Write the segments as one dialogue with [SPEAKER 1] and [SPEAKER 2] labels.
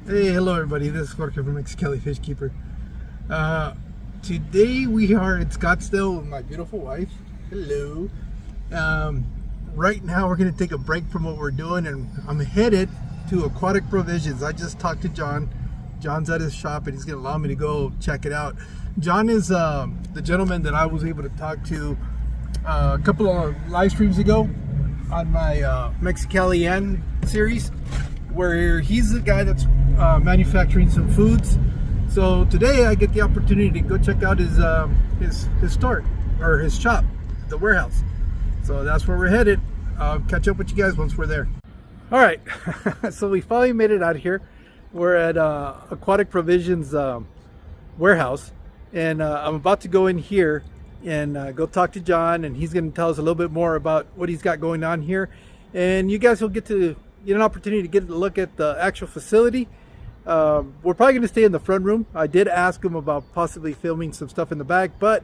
[SPEAKER 1] Hey, hello everybody. This is Jorge from Mexicali Fish Keeper. Today we are at Scottdale with my beautiful wife. Hello. Right now we're going to take a break from what we're doing, and I'm headed to Aquatic Provisions. I just talked to John. John's at his shop and he's going to allow me to go check it out. John is the gentleman that I was able to talk to a couple of live streams ago on my Mexicali series, where he's the guy that's manufacturing some foods. So today I get the opportunity to go check out his store, or his shop, the warehouse. So that's where we're headed. I'll catch up with you guys once we're there. All right, so we finally made it out here. We're at Aquatic Provision's warehouse, and I'm about to go in here and go talk to John, and he's going to tell us a little bit more about what he's got going on here. And you guys will get an opportunity to get a look at the actual facility. We're probably going to stay in the front room. I did ask him about possibly filming some stuff in the back, but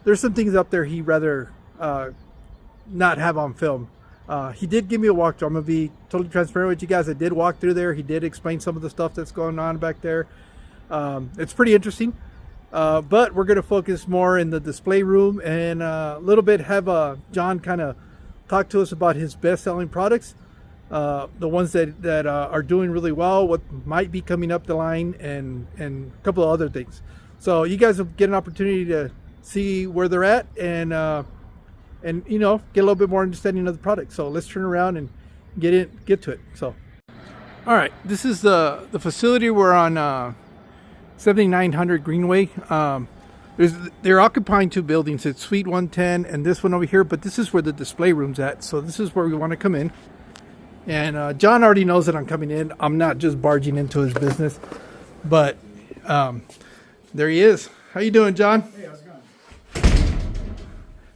[SPEAKER 1] there's some things up there he'd rather not have on film. He did give me a walkthrough. I'm going to be totally transparent with you guys. I did walk through there. He did explain some of the stuff that's going on back there. It's pretty interesting, but we're going to focus more in the display room and a little bit have John kind of talk to us about his best-selling products. The ones that are doing really well, what might be coming up the line, and a couple of other things. So you guys will get an opportunity to see where they're at and get a little bit more understanding of the product. So let's turn around and get to it. So, all right, this is the facility. We're on 7900 Greenway. They're occupying two buildings. It's Suite 110 and this one over here, but this is where the display room's at. So this is where we want to come in. And John already knows that I'm coming in. I'm not just barging into his business, but there he is. How you doing, John?
[SPEAKER 2] Hey, how's it going?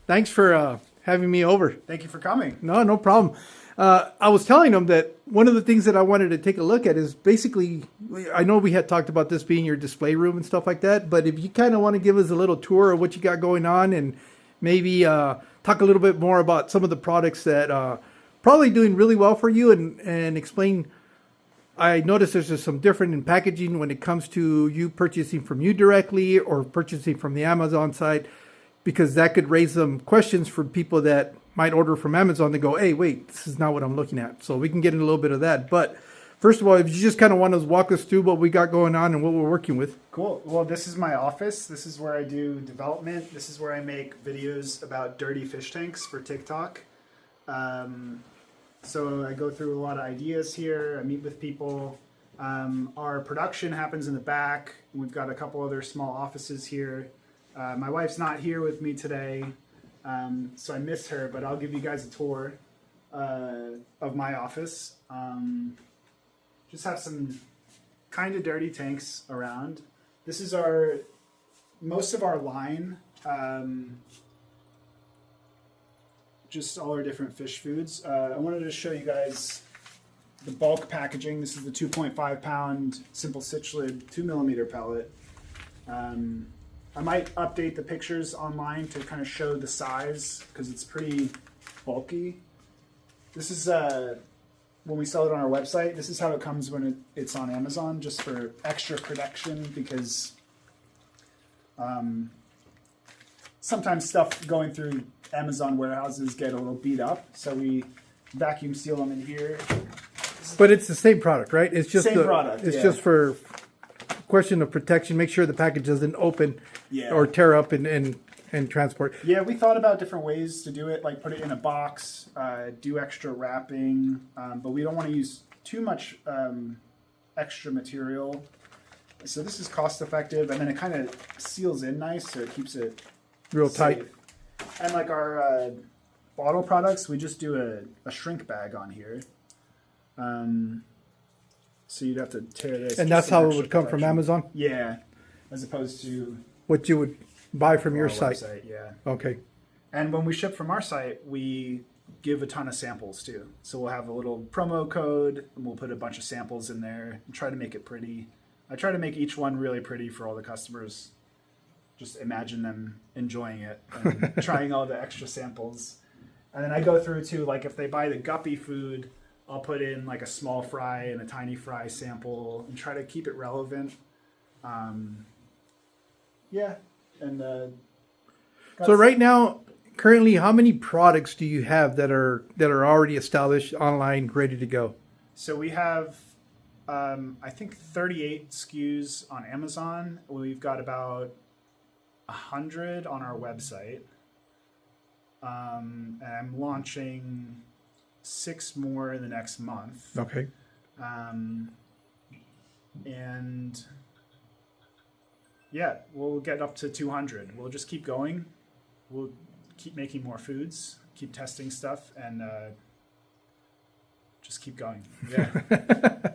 [SPEAKER 1] Thanks for having me over.
[SPEAKER 2] Thank you for coming.
[SPEAKER 1] No problem. I was telling him that one of the things that I wanted to take a look at is basically, I know we had talked about this being your display room and stuff like that, but if you kind of want to give us a little tour of what you got going on and maybe talk a little bit more about some of the products that probably doing really well for you, and explain. I noticed there's just some different in packaging when it comes to you purchasing from you directly or purchasing from the Amazon site, because that could raise some questions for people that might order from Amazon. They go, hey, wait, this is not what I'm looking at. So we can get in a little bit of that. But first of all, if you just kind of want to walk us through what we got going on and what we're working with.
[SPEAKER 2] Cool. Well, this is my office. This is where I do development. This is where I make videos about dirty fish tanks for TikTok. So I go through a lot of ideas here. I meet with people. Our production happens in the back. We've got a couple other small offices here. My wife's not here with me today, so I miss her, but I'll give you guys a tour of my office. Just have some kind of dirty tanks around. This is most of our line. Just all our different fish foods. I wanted to show you guys the bulk packaging. This is the 2.5 pound simple citchlid 2mm pellet. I might update the pictures online to kind of show the size because it's pretty bulky. This is when we sell it on our website. This is how it comes when it's on Amazon, just for extra protection, because sometimes stuff going through Amazon warehouses get a little beat up, so we vacuum seal them in here.
[SPEAKER 1] But it's the same product, right? It's just
[SPEAKER 2] same product.
[SPEAKER 1] It's
[SPEAKER 2] yeah.
[SPEAKER 1] just for question of protection. Make sure the package doesn't open or tear up and transport.
[SPEAKER 2] Yeah, we thought about different ways to do it, like put it in a box, do extra wrapping, but we don't want to use too much extra material. So this is cost effective, and then it kind of seals in nice, so it keeps it
[SPEAKER 1] real
[SPEAKER 2] safe.
[SPEAKER 1] tight.
[SPEAKER 2] And like our bottle products, we just do a shrink bag on here. So you'd have to tear this.
[SPEAKER 1] And that's how it would come from Amazon?
[SPEAKER 2] Yeah, as opposed to
[SPEAKER 1] what you would buy from your site.
[SPEAKER 2] Website, yeah.
[SPEAKER 1] Okay.
[SPEAKER 2] And when we ship from our site, we give a ton of samples too. So we'll have a little promo code, and we'll put a bunch of samples in there and try to make it pretty. I try to make each one really pretty for all the customers. Just imagine them enjoying it and trying all the extra samples. And then I go through to, like, if they buy the guppy food, I'll put in like a small fry and a tiny fry sample and try to keep it relevant. Yeah, and
[SPEAKER 1] so right now, currently, how many products do you have that are already established online, ready to go?
[SPEAKER 2] So we have, I think, 38 SKUs on Amazon. We've got about 100 on our website. And I'm launching 6 more in the next month.
[SPEAKER 1] Okay.
[SPEAKER 2] And yeah, we'll get up to 200. We'll just keep going. We'll keep making more foods, keep testing stuff, and just keep going. Yeah.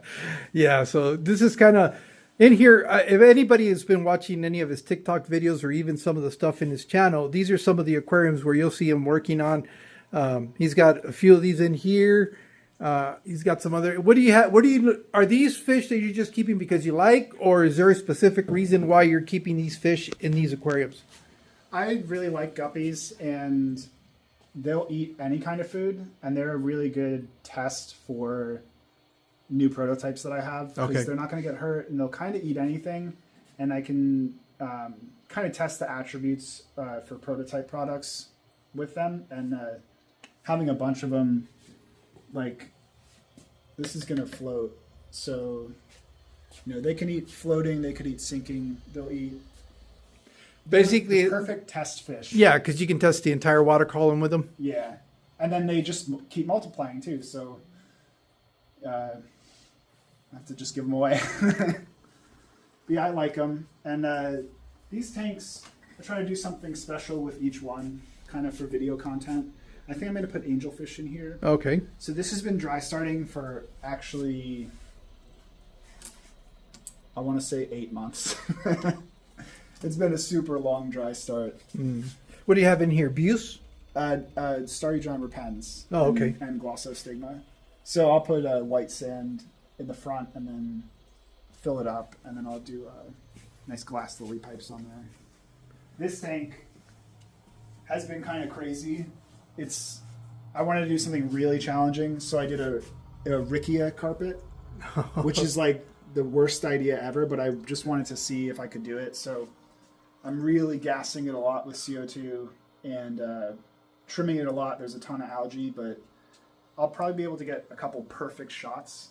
[SPEAKER 1] Yeah. So this is kind of in here. If anybody has been watching any of his TikTok videos or even some of the stuff in his channel, these are some of the aquariums where you'll see him working on. He's got a few of these in here. He's got some other. What do you have? Are these fish that you're just keeping because you like, or is there a specific reason why you're keeping these fish in these aquariums?
[SPEAKER 2] I really like guppies, and they'll eat any kind of food, and they're a really good test for new prototypes that I have, because they're not going to get hurt, and they'll kind of eat anything, and I can kind of test the attributes for prototype products with them, and having a bunch of them, like this is going to float, so they can eat floating, they could eat sinking, they'll eat
[SPEAKER 1] basically
[SPEAKER 2] the perfect test fish.
[SPEAKER 1] Yeah, because you can test the entire water column with them.
[SPEAKER 2] Yeah, and then they just keep multiplying too, so I have to just give them away. But yeah, I like them, and these tanks, I try to do something special with each one, kind of for video content. I think I'm going to put angelfish in here.
[SPEAKER 1] Okay.
[SPEAKER 2] So this has been dry starting for actually, I want to say 8 months. It's been a super long dry start.
[SPEAKER 1] What do you have in here? Buse?
[SPEAKER 2] Starry John repens.
[SPEAKER 1] Oh, okay.
[SPEAKER 2] And glossostigma. So I'll put white sand in the front and then fill it up, and then I'll do nice glass lily pipes on there. This tank has been kind of crazy. I wanted to do something really challenging, so I did a Riccia carpet, which is like the worst idea ever, but I just wanted to see if I could do it. So I'm really gassing it a lot with CO2 and trimming it a lot. There's a ton of algae, but I'll probably be able to get a couple perfect shots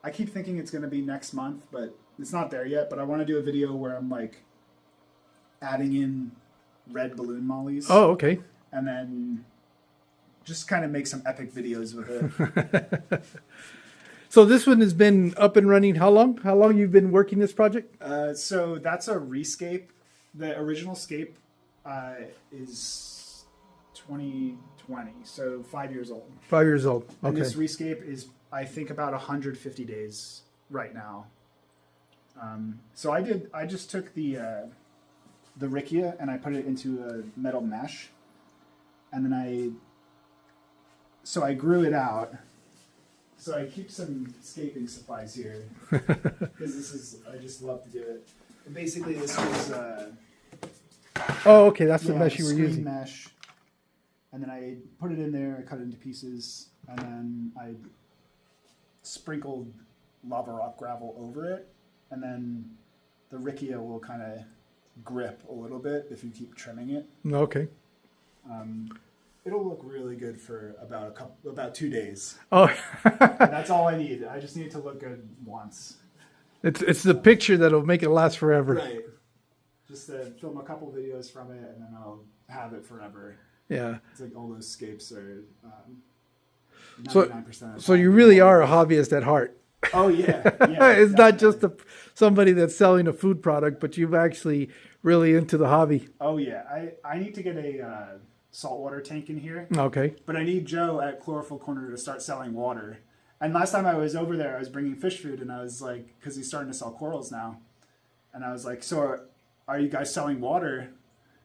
[SPEAKER 2] I keep thinking it's going to be next month, but it's not there yet. But I want to do a video where I'm like adding in red balloon mollies.
[SPEAKER 1] Oh, okay.
[SPEAKER 2] And then just kind of make some epic videos with it.
[SPEAKER 1] So this one has been up and running how long? How long you've been working this project?
[SPEAKER 2] So that's a rescape. The original scape is 2020, so 5 years old. 5 years old. Okay. And this rescape is, I think, about 150 days right now. So I just took the Riccia and I put it into a metal mesh, and then I grew it out. So I keep some scaping supplies here because I just love to do it. And basically, this was
[SPEAKER 1] oh, okay, that's the mesh you were using.
[SPEAKER 2] Mesh, and then I put it in there, I cut it into pieces, and then I sprinkled lava rock gravel over it, and then the Riccia will kind of grip a little bit if you keep trimming it.
[SPEAKER 1] Okay.
[SPEAKER 2] It'll look really good for about 2 days.
[SPEAKER 1] Oh,
[SPEAKER 2] that's all I need. I just need it to look good once.
[SPEAKER 1] It's the picture that'll make it last forever.
[SPEAKER 2] Right. Just to film a couple videos from it, and then I'll have it forever.
[SPEAKER 1] Yeah.
[SPEAKER 2] It's like all those scapes are
[SPEAKER 1] 99%. So you really are a hobbyist at heart.
[SPEAKER 2] Oh yeah.
[SPEAKER 1] It's not just somebody that's selling a food product, but you've actually really into the hobby.
[SPEAKER 2] Oh yeah. I need to get a saltwater tank in here.
[SPEAKER 1] Okay.
[SPEAKER 2] But I need Joe at Chlorophyll Corner to start selling water. And last time I was over there, I was bringing fish food, and I was like, because he's starting to sell corals now. And I was like, so are you guys selling water?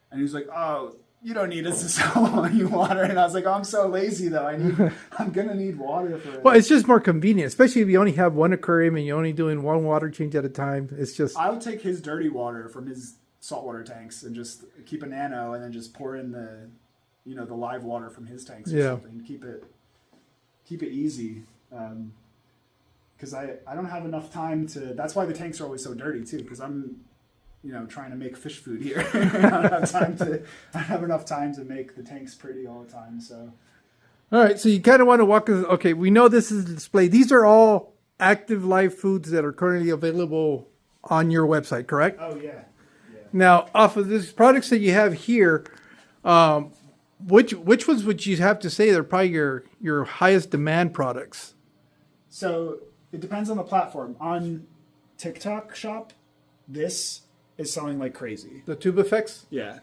[SPEAKER 2] And he was like, oh, you don't need us to sell you water. And I was like, oh, I'm so lazy though. I'm going to need water for it.
[SPEAKER 1] Well, it's just more convenient, especially if you only have one aquarium and you're only doing one water change at a time. It's just...
[SPEAKER 2] I'll take his dirty water from his saltwater tanks and just keep a nano and then just pour in the live water from his tanks or something. Keep it keep it easy. Because I don't have enough time to. That's why the tanks are always so dirty too. Because I'm, trying to make fish food here. I don't have enough time to make the tanks pretty all the time. So.
[SPEAKER 1] All right, so you kind of want to walk us. Okay, we know this is a display. These are all active live foods that are currently available on your website, correct?
[SPEAKER 2] Oh yeah.
[SPEAKER 1] Now, off of these products that you have here, which ones would you have to say they're probably your highest demand products?
[SPEAKER 2] So it depends on the platform. On TikTok Shop, this is selling like crazy.
[SPEAKER 1] The tube effects?
[SPEAKER 2] Yeah.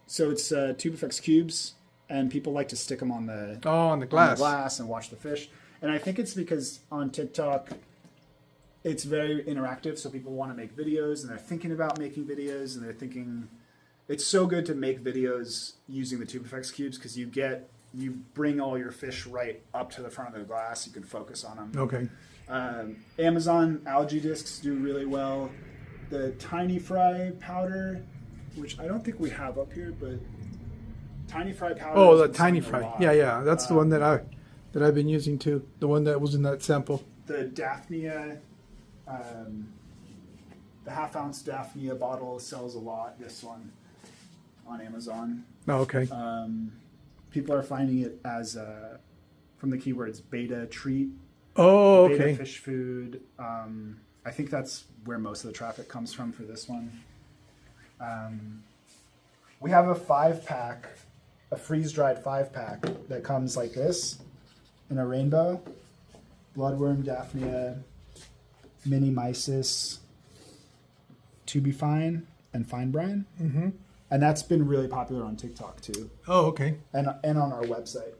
[SPEAKER 2] So it's tube effects cubes, and people like to stick them on the
[SPEAKER 1] glass.
[SPEAKER 2] on the glass and watch the fish. And I think it's because on TikTok, it's very interactive, so people want to make videos, and they're thinking about making videos, and they're thinking it's so good to make videos using the tube effects cubes because you bring all your fish right up to the front of the glass. You can focus on them.
[SPEAKER 1] Okay.
[SPEAKER 2] Amazon algae discs do really well. The Tiny Fry powder, which I don't think we have up here, but Tiny Fry powder.
[SPEAKER 1] Oh, the Tiny Fry. Yeah. That's the one that I've been using too. The one that was in that sample.
[SPEAKER 2] The Daphnia, the half-ounce Daphnia bottle sells a lot. This one on Amazon.
[SPEAKER 1] Oh, okay.
[SPEAKER 2] People are finding it as from the keywords beta treat.
[SPEAKER 1] Oh, okay.
[SPEAKER 2] Beta fish food. I think that's where most of the traffic comes from for this one. We have a 5-pack, a freeze-dried 5-pack that comes like this in a rainbow. Bloodworm, Daphnia, mini mysis, tubifine, and fine brine.
[SPEAKER 1] Mm-hmm.
[SPEAKER 2] And that's been really popular on TikTok too.
[SPEAKER 1] Oh, okay.
[SPEAKER 2] And on our website.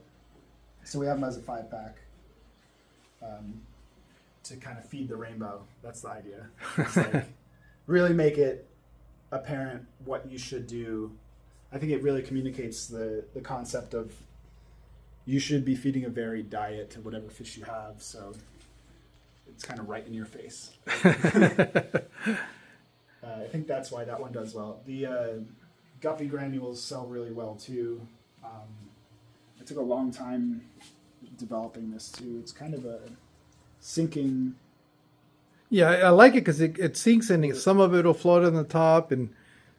[SPEAKER 2] So we have them as a 5-pack to kind of feed the rainbow. That's the idea. It's like really make it apparent what you should do. I think it really communicates the concept of you should be feeding a varied diet to whatever fish you have. So it's kind of right in your face. I think that's why that one does well. The guppy granules sell really well too. It took a long time developing this too. It's kind of a sinking.
[SPEAKER 1] Yeah, I like it because it sinks and some of it will float on the top, and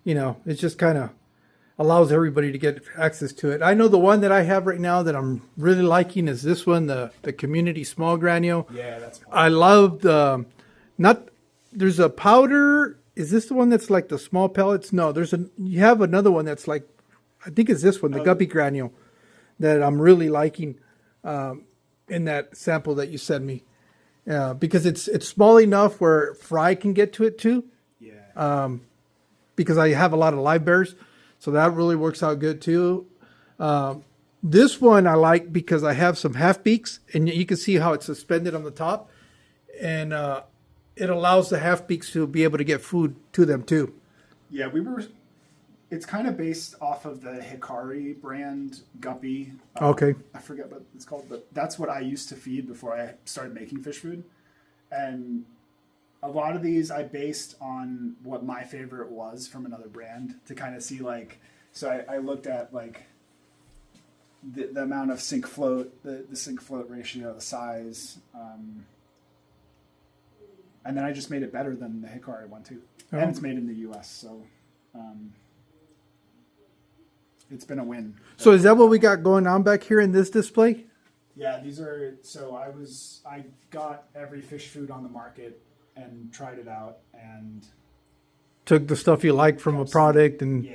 [SPEAKER 1] it just kind of allows everybody to get access to it. I know the one that I have right now that I'm really liking is this one, the community small granule.
[SPEAKER 2] Yeah, that's.
[SPEAKER 1] I love there's a powder. Is this the one that's like the small pellets? No, you have another one that's like, I think it's this one, the guppy granule, that I'm really liking in that sample that you sent me. Because it's small enough where fry can get to it too.
[SPEAKER 2] Yeah.
[SPEAKER 1] Because I have a lot of live bears, so that really works out good too. This one I like because I have some half beaks, and you can see how it's suspended on the top, and it allows the half beaks to be able to get food to them too.
[SPEAKER 2] Yeah, it's kind of based off of the Hikari brand guppy.
[SPEAKER 1] Okay.
[SPEAKER 2] I forget what it's called, but that's what I used to feed before I started making fish food. And a lot of these I based on what my favorite was from another brand to kind of see so I looked at the amount of sink float, the sink float ratio, the size, and then I just made it better than the Hikari one too. Oh. And it's made in the US, so it's been a win.
[SPEAKER 1] So is that what we got going on back here in this display?
[SPEAKER 2] Yeah, these are, so I got every fish food on the market and tried it out and
[SPEAKER 1] took the stuff you liked from a product and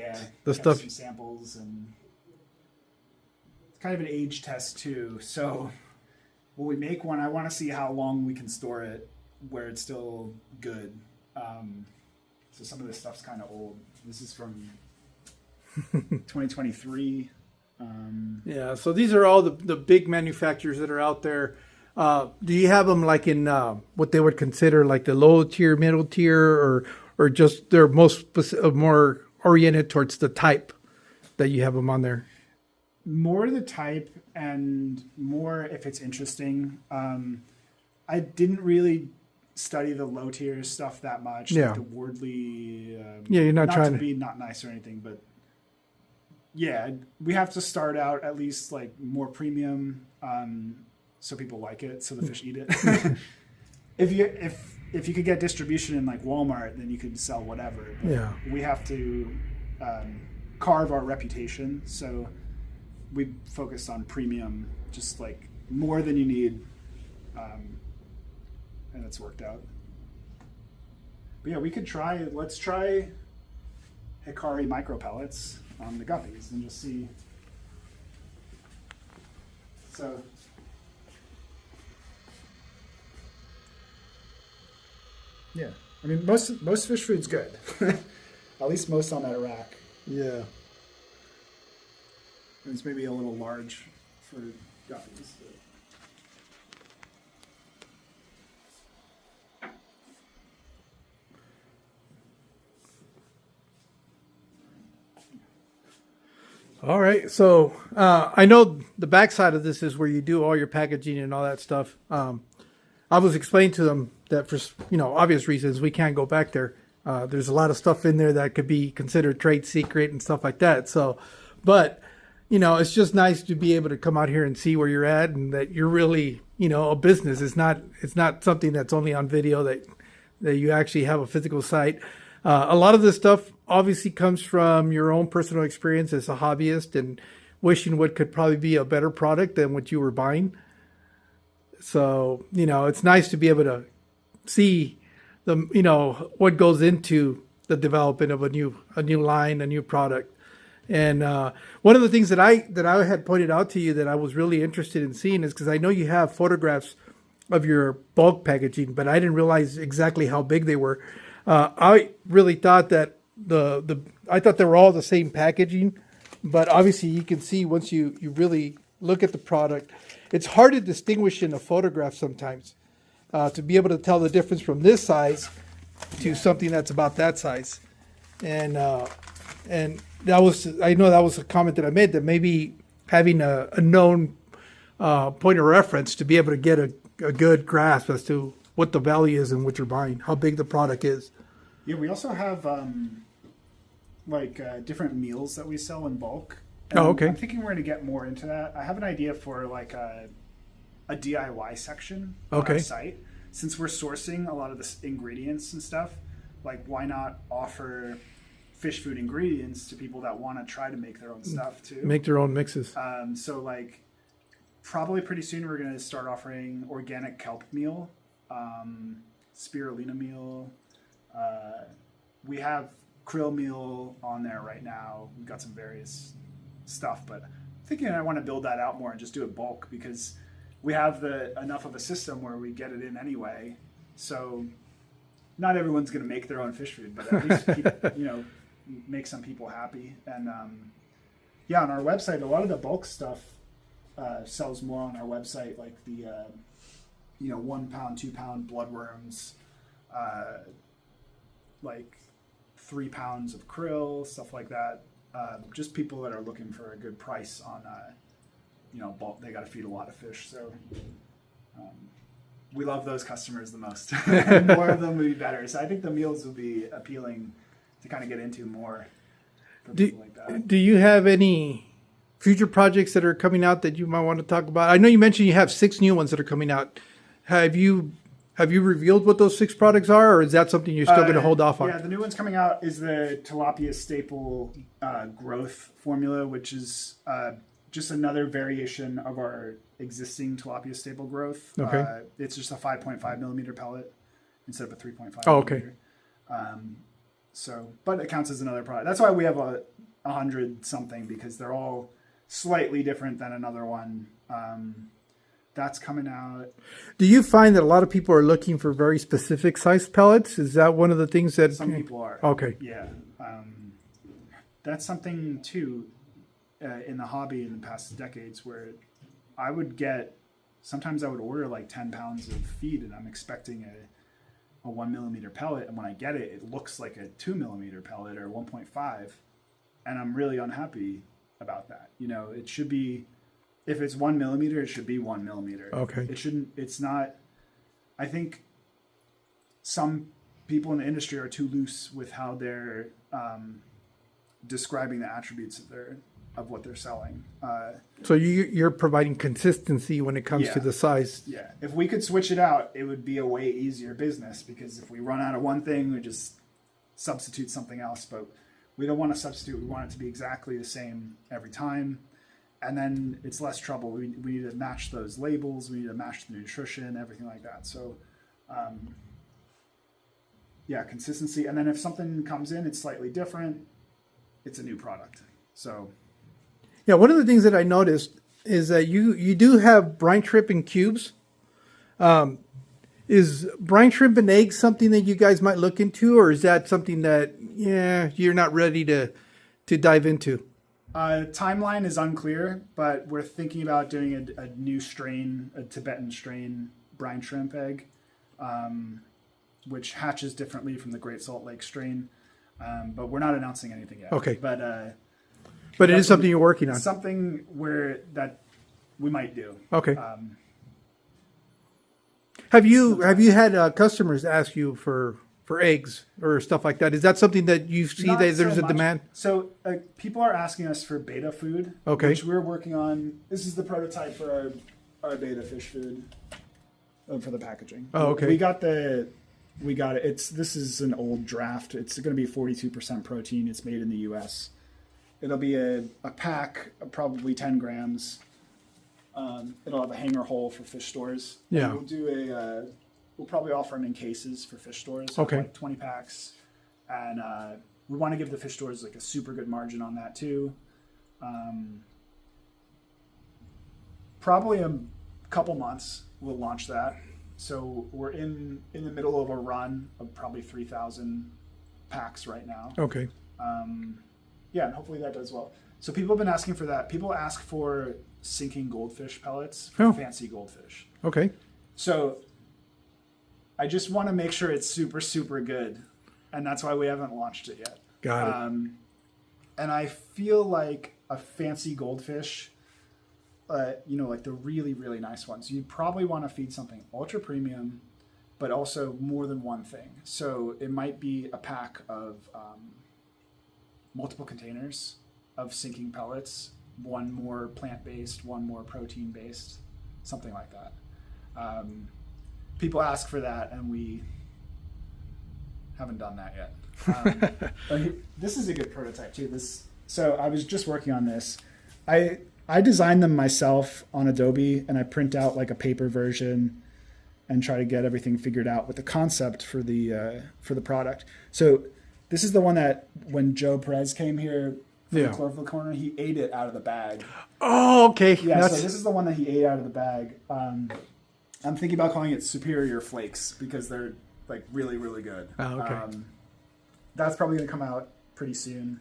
[SPEAKER 1] the stuff.
[SPEAKER 2] Some samples, and it's kind of an age test too. So when we make one, I want to see how long we can store it where it's still good. So some of this stuff's kind of old. This is from 2023.
[SPEAKER 1] Yeah, so these are all the big manufacturers that are out there. Do you have them like in what they would consider like the low tier, middle tier, or just they're more oriented towards the type that you have them on there?
[SPEAKER 2] More the type and more if it's interesting. I didn't really study the low tier stuff that much.
[SPEAKER 1] Yeah.
[SPEAKER 2] Like the Wardley.
[SPEAKER 1] You're not trying
[SPEAKER 2] to be not nice or anything, but yeah, we have to start out at least like more premium. so people like it, so the fish eat it. If you could get distribution in like Walmart, then you could sell whatever. But
[SPEAKER 1] Yeah.
[SPEAKER 2] we have to carve our reputation, so we focus on premium, just like more than you need, and it's worked out. But yeah, we could try. Let's try Hikari micro pellets on the guppies and just see. So. Yeah, I mean most fish food's good, at least most on that rack.
[SPEAKER 1] Yeah.
[SPEAKER 2] And it's maybe a little large for guppies.
[SPEAKER 1] All right. So I know the backside of this is where you do all your packaging and all that stuff. I was explaining to them that for obvious reasons we can't go back there. There's a lot of stuff in there that could be considered trade secret and stuff like that. So, but it's just nice to be able to come out here and see where you're at and that you're really a business. It's not something that's only on video, that you actually have a physical site. A lot of this stuff obviously comes from your own personal experience as a hobbyist and wishing what could probably be a better product than what you were buying. So, it's nice to be able to see what goes into the development of a new line, a new product. And one of the things that I had pointed out to you that I was really interested in seeing is because I know you have photographs of your bulk packaging, but I didn't realize exactly how big they were. I really thought that I thought they were all the same packaging, but obviously you can see once you really look at the product, it's hard to distinguish in a photograph sometimes, to be able to tell the difference from this size to something that's about that size. And that was, I know that was a comment that I made, that maybe having a known point of reference to be able to get a good grasp as to what the value is and what you're buying, how big the product is.
[SPEAKER 2] Yeah, we also have different meals that we sell in bulk. And
[SPEAKER 1] okay.
[SPEAKER 2] I'm thinking we're going to get more into that. I have an idea for like a DIY section on our site. Since we're sourcing a lot of the ingredients and stuff, like why not offer fish food ingredients to people that want to try to make their own stuff too? Make
[SPEAKER 1] their own mixes.
[SPEAKER 2] So like probably pretty soon we're going to start offering organic kelp meal, spirulina meal. We have krill meal on there right now. We've got some various stuff, but I'm thinking I want to build that out more and just do it bulk, because we have enough of a system where we get it in anyway. So not everyone's going to make their own fish food, but at least make some people happy. And on our website, a lot of the bulk stuff sells more on our website, like the 1 pound, 2 pound bloodworms, like 3 pounds of krill, stuff like that. Just people that are looking for a good price on, bulk. They got to feed a lot of fish, so we love those customers the most. More of them would be better. So I think the meals would be appealing to kind of get into more for people like that. Do
[SPEAKER 1] you have any future projects that are coming out that you might want to talk about? I know you mentioned you have 6 new ones that are coming out. Have you revealed what those 6 products are, or is that something you're still going to hold off on?
[SPEAKER 2] Yeah, the new one's coming out is the tilapia staple growth formula, which is just another variation of our existing tilapia staple growth.
[SPEAKER 1] Okay.
[SPEAKER 2] It's just a 5.5 millimeter pellet instead of a 3.5.
[SPEAKER 1] Oh, okay.
[SPEAKER 2] But it counts as another product. That's why we have 100 something, because they're all slightly different than another one. That's coming out.
[SPEAKER 1] Do you find that a lot of people are looking for very specific size pellets? Is that one of the things that
[SPEAKER 2] some people are?
[SPEAKER 1] Okay.
[SPEAKER 2] Yeah, that's something too in the hobby in the past decades, where sometimes I would order like 10 pounds of feed, and I'm expecting a 1 millimeter pellet, and when I get it, it looks like a 2 millimeter pellet or 1.5, and I'm really unhappy about that. It should be. If it's 1 millimeter, it should be 1 millimeter.
[SPEAKER 1] Okay.
[SPEAKER 2] It's not. I think some people in the industry are too loose with how they're describing the attributes of of what they're selling.
[SPEAKER 1] So you're providing consistency when it comes to the size.
[SPEAKER 2] Yeah. If we could switch it out, it would be a way easier business, because if we run out of one thing, we just substitute something else. But we don't want to substitute. We want it to be exactly the same every time. And then it's less trouble. We need to match those labels. We need to match the nutrition, everything like that. So, consistency. And then if something comes in, it's slightly different, it's a new product. So,
[SPEAKER 1] yeah, one of the things that I noticed is that you do have brine shrimp in cubes. Is brine shrimp and eggs something that you guys might look into, or is that something that you're not ready to dive into?
[SPEAKER 2] Timeline is unclear, but we're thinking about doing a new strain, a Tibetan strain brine shrimp egg, which hatches differently from the Great Salt Lake strain. But we're not announcing anything yet.
[SPEAKER 1] Okay.
[SPEAKER 2] But
[SPEAKER 1] it is something you're working on.
[SPEAKER 2] Something that we might do.
[SPEAKER 1] Okay. Have you had customers ask you for eggs or stuff like that? Is that something that you see that there's a demand?
[SPEAKER 2] So people are asking us for beta food, which we're working on. This is the prototype for our beta fish food for the packaging.
[SPEAKER 1] Oh, okay.
[SPEAKER 2] We got it. This is an old draft. It's going to be 42% protein. It's made in the U.S. It'll be a pack of probably 10 grams. It'll have a hanger hole for fish stores.
[SPEAKER 1] Yeah.
[SPEAKER 2] And we'll do we'll probably offer them in cases for fish stores.
[SPEAKER 1] Okay.
[SPEAKER 2] Like 20 packs. And we want to give the fish stores like a super good margin on that too. Probably a couple months we'll launch that. So we're in the middle of a run of probably 3,000 packs right now.
[SPEAKER 1] Okay.
[SPEAKER 2] And hopefully that does well. So people have been asking for that. People ask for sinking goldfish pellets for fancy goldfish.
[SPEAKER 1] Okay.
[SPEAKER 2] So I just want to make sure it's super, super good. And that's why we haven't launched it yet.
[SPEAKER 1] Got it.
[SPEAKER 2] And I feel like a fancy goldfish, like the really, really nice ones, you probably want to feed something ultra premium, but also more than one thing. So it might be a pack of multiple containers of sinking pellets, one more plant-based, one more protein-based, something like that. People ask for that, and we haven't done that yet. This is a good prototype too. So I was just working on this. I designed them myself on Adobe, and I print out like a paper version and try to get everything figured out with the concept for the product. So this is the one that when Joe Perez came here from the Chlorophyll Corner, he ate it out of the bag.
[SPEAKER 1] Oh, okay.
[SPEAKER 2] Yeah, so this is the one that he ate out of the bag. I'm thinking about calling it Superior Flakes because they're like really, really good.
[SPEAKER 1] Oh, okay.
[SPEAKER 2] That's probably going to come out pretty soon.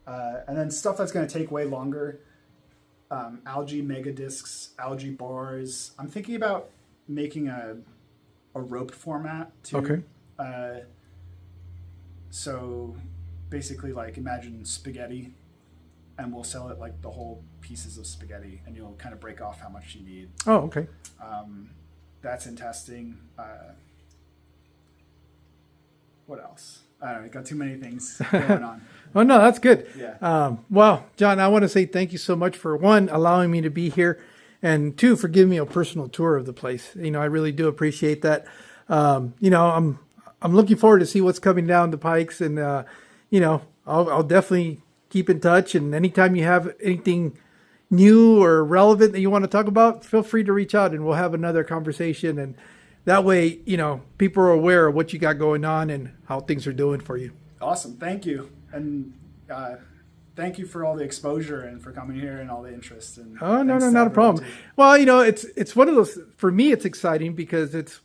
[SPEAKER 2] And then stuff that's going to take way longer. Algae mega discs, algae bars. I'm thinking about making a roped format too.
[SPEAKER 1] Okay.
[SPEAKER 2] So basically, like imagine spaghetti, and we'll sell it like the whole pieces of spaghetti, and you'll kind of break off how much you need.
[SPEAKER 1] Oh, okay.
[SPEAKER 2] That's in testing. What else? I don't know. Got too many things going on.
[SPEAKER 1] Oh, no, that's good.
[SPEAKER 2] Yeah.
[SPEAKER 1] Well, John, I want to say thank you so much for, one, allowing me to be here, and two, for giving me a personal tour of the place. I really do appreciate that. I'm looking forward to see what's coming down the pikes, and, I'll definitely keep in touch. And anytime you have anything new or relevant that you want to talk about, feel free to reach out and we'll have another conversation. And that way, people are aware of what you got going on and how things are doing for you.
[SPEAKER 2] Awesome. Thank you. And thank you for all the exposure and for coming here and all the interest. And
[SPEAKER 1] oh, no, not a problem. Too. Well, it's one of those, for me, it's exciting because it's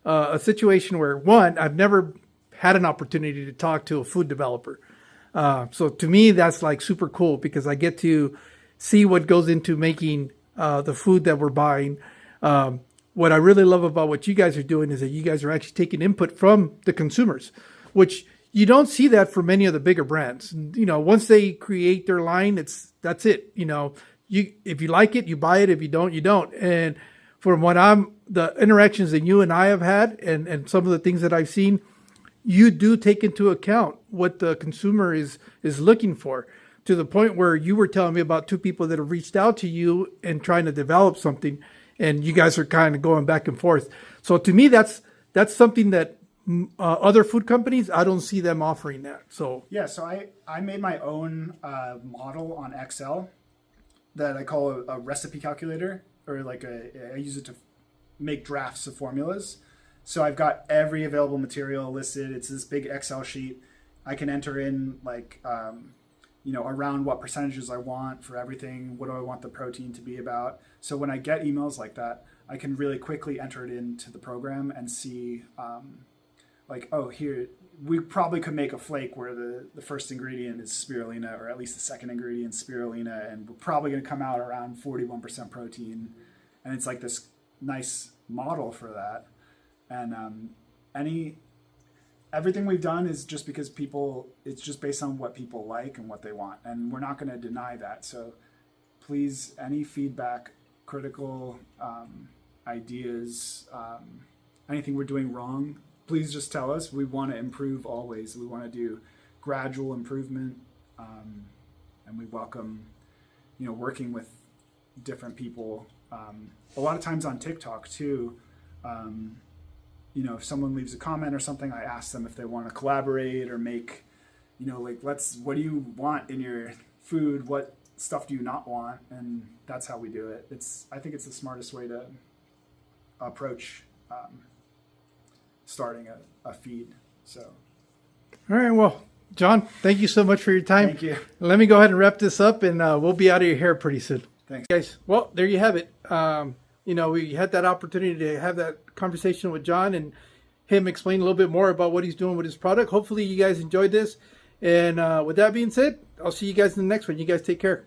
[SPEAKER 1] a situation where, one, I've never had an opportunity to talk to a food developer. So to me, that's like super cool because I get to see what goes into making the food that we're buying. What I really love about what you guys are doing is that you guys are actually taking input from the consumers, which you don't see that for many of the bigger brands. Once they create their line, that's it. If you like it, you buy it. If you don't, you don't. And from the interactions that you and I have had and some of the things that I've seen, you do take into account what the consumer is looking for. to the point where you were telling me about two people that have reached out to you and trying to develop something, and you guys are kind of going back and forth. So to me, that's something that other food companies, I don't see them offering that. So
[SPEAKER 2] yeah, so I made my own model on Excel that I call a recipe calculator, or like I use it to make drafts of formulas. So I've got every available material listed. It's this big Excel sheet. I can enter in like, around what percentages I want for everything. What do I want the protein to be about? So when I get emails like that, I can really quickly enter it into the program and see, here, we probably could make a flake where the first ingredient is spirulina, or at least the second ingredient is spirulina, and we're probably going to come out around 41% protein. And it's like this nice model for that. And everything we've done is just because it's just based on what people like and what they want. And we're not going to deny that. So please, any feedback, critical ideas, anything we're doing wrong, please just tell us. We want to improve always. We want to do gradual improvement. And we welcome, working with different people. A lot of times on TikTok too, if someone leaves a comment or something, I ask them if they want to collaborate or make, what do you want in your food? What stuff do you not want? And that's how we do it. I think it's the smartest way to approach starting a feed. So.
[SPEAKER 1] All right. Well, John, thank you so much for your time.
[SPEAKER 2] Thank you.
[SPEAKER 1] Let me go ahead and wrap this up, and we'll be out of your hair pretty soon.
[SPEAKER 2] Thanks.
[SPEAKER 1] Guys, well, there you have it. We had that opportunity to have that conversation with John and him explain a little bit more about what he's doing with his product. Hopefully you guys enjoyed this. And with that being said, I'll see you guys in the next one. You guys take care.